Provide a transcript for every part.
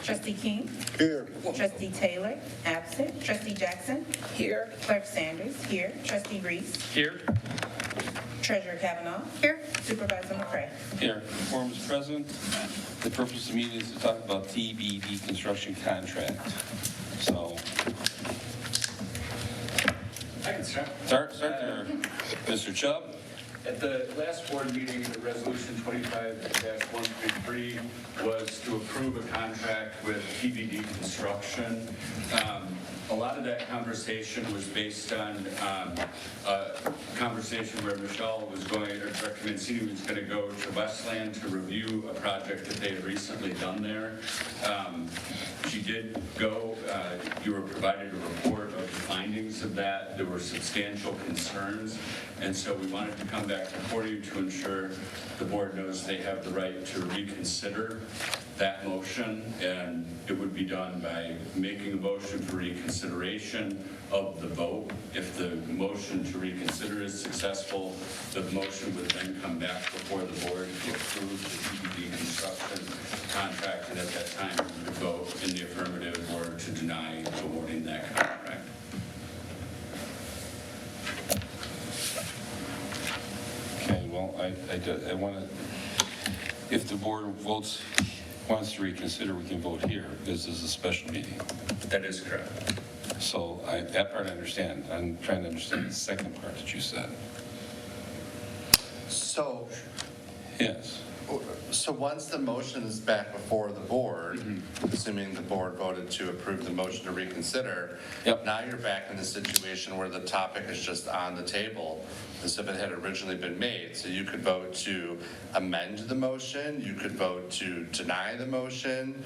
Trustee King? Here. Trustee Taylor? Absent. Trustee Jackson? Here. Clerk Sanders? Here. Trustee Reese? Here. Treasurer Kavanaugh? Here. Supervisor McCray? Here, quorum is present. The purpose of the meeting is to talk about TBD construction contract. So, I can start. start there, Mr. Chubb. At the last board meeting, the resolution 25-133 was to approve a contract with TBD Construction. A lot of that conversation was based on a conversation where Michelle was going, or Director Mancini was going to go to Westland to review a project that they had recently done there. She did go, you were provided a report of the findings of that. There were substantial concerns, and so we wanted to come back before you to ensure the board knows they have the right to reconsider that motion, and it would be done by making a motion for reconsideration of the vote. If the motion to reconsider is successful, the motion would then come back before the board to approve the TBD construction contract, and at that time, we would vote in the affirmative or to deny awarding that contract. Okay, well, I want to, if the board wants to reconsider, we can vote here. This is a special meeting. That is correct. So that part I understand. I'm trying to understand the second part that you said. So, Yes. so once the motion is back before the board, assuming the board voted to approve the motion to reconsider, Yep. now you're back in the situation where the topic is just on the table as if it had originally been made. So you could vote to amend the motion, you could vote to deny the motion,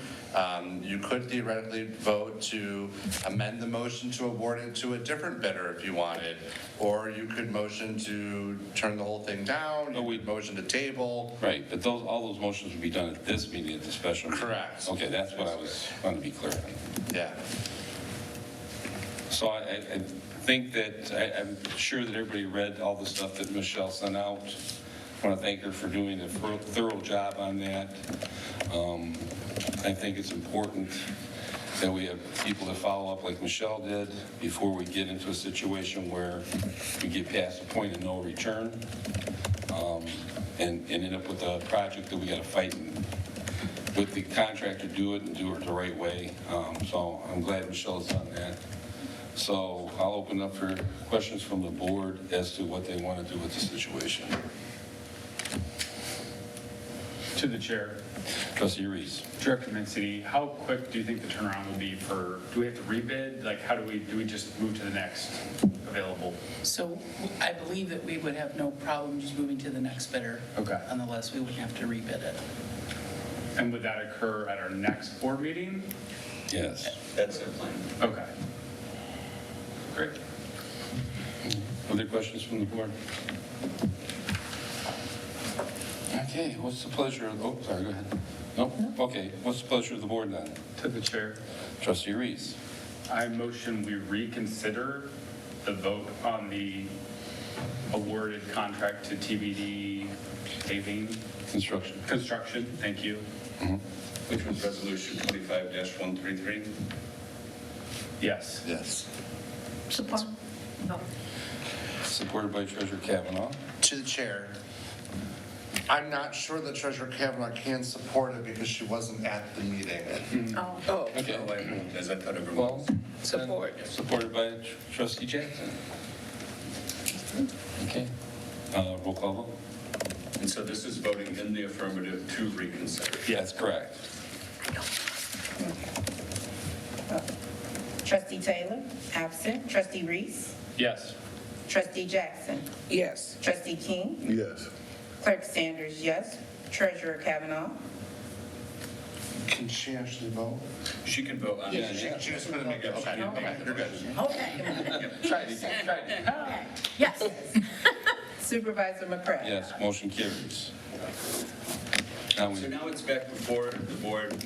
you could theoretically vote to amend the motion to award it to a different bidder if you wanted, or you could motion to turn the whole thing down, you could motion to table. Right, but all those motions would be done at this meeting, at the special meeting. Correct. Okay, that's what I wanted to be clear on. Yeah. So I think that, I'm sure that everybody read all the stuff that Michelle sent out. I want to thank her for doing a thorough job on that. I think it's important that we have people that follow up like Michelle did before we get into a situation where we get past a point of no return and end up with a project that we got to fight with the contractor, do it and do it the right way. So I'm glad Michelle's done that. So I'll open up for questions from the board as to what they want to do with the situation. To the chair, Trustee Reese. Director Mancini, how quick do you think the turnaround will be for, do we have to rebid? Like, how do we just move to the next available? So I believe that we would have no problem just moving to the next bidder. Okay. Nonetheless, we wouldn't have to rebid it. And would that occur at our next board meeting? Yes. That's the plan. Okay. Great. Other questions from the board? Okay, what's the pleasure of, oh, sorry, go ahead. No? Okay, what's the pleasure of the board then? To the chair, Trustee Reese. I motion we reconsider the vote on the awarded contract to TBD paving construction. Thank you. Which was resolution 25-133. Yes. Yes. Support? No. Supported by Treasurer Kavanaugh. To the chair. I'm not sure that Treasurer Kavanaugh can support it because she wasn't at the meeting. Oh, Okay. Oh, I moved, as I thought everyone Well, was. support. supported by Trustee Jackson. Okay. Roll call vote? And so this is voting in the affirmative to reconsider. Yes, correct. Trustee Taylor? Absent. Trustee Reese? Yes. Trustee Jackson? Yes. Trustee King? Yes. Clerk Sanders, yes. Treasurer Kavanaugh? Can she actually vote? She can vote on it. She just couldn't make it. Okay, okay, you're good. Okay. Try it again, try it again. Yes. Supervisor McCray? Yes, motion carries. Now So we, now it's back before the board.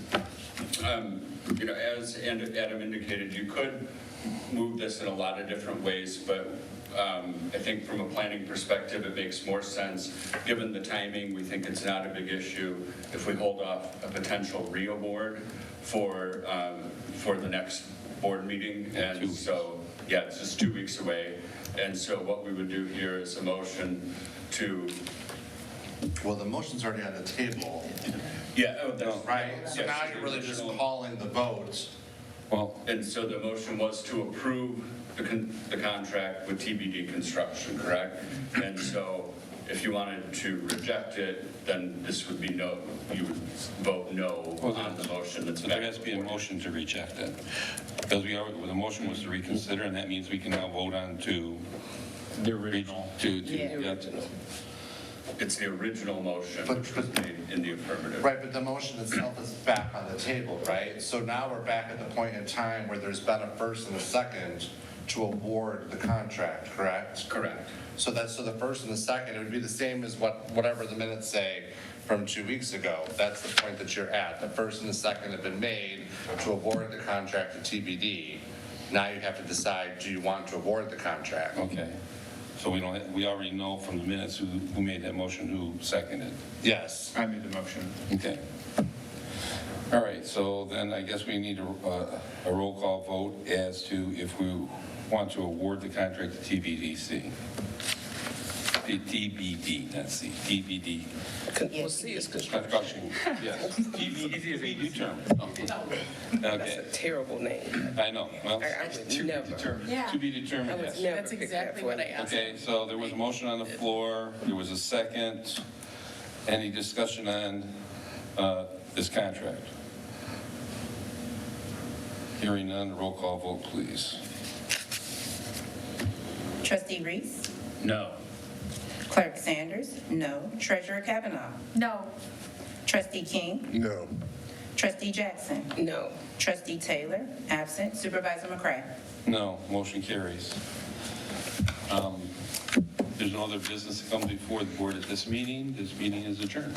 You know, as Adam indicated, you could move this in a lot of different ways, but I think from a planning perspective, it makes more sense. Given the timing, we think it's not a big issue if we hold off a potential re-award for the next board meeting. And so, yeah, it's just 2 weeks away. And so what we would do here is a motion to, Well, the motion's already on the table, yeah, oh, that's right? So Yes, now the you're really just original- calling the vote. Well, And so the motion was to approve the contract with TBD Construction, correct? And so if you wanted to reject it, then this would be no, you would vote no on the motion that's so back. there has to be a motion to reject it. Because we already, well, the motion was to reconsider, and that means we can now vote on to, The original. yeah. It's the original motion, But- which was made in the affirmative. Right, but the motion itself is back on the table, right? So now we're back at the point in time where there's been a first and a second to award the contract, correct? Correct. So the first and the second, it would be the same as whatever the minutes say from 2 weeks ago. That's the point that you're at. The first and the second have been made to award the contract to TBD. Now you have to decide, do you want to award the contract? Okay. So we already know from the minutes who made that motion, who seconded. Yes. I made the motion. Okay. All right, so then I guess we need a roll call vote as to if we want to award the contract to TBDC. TBD, not C, TBD. Well, C is construction. Construction, yes. TBD term. That's Okay, a terrible name. I know. Well, I would never, Yeah, to be determined, I would yes. never that's pick that exactly for what I you. asked. Okay, so there was a motion on the floor, there was a second. Any discussion on this contract? Hearing none, roll call vote, please. Trustee Reese? No. Clerk Sanders? No. Treasurer Kavanaugh? No, Trustee King? No. Trustee Jackson? No. Trustee Taylor? Absent. Supervisor McCray? No, motion carries. There's no other business to come before the board at this meeting. This meeting is adjourned.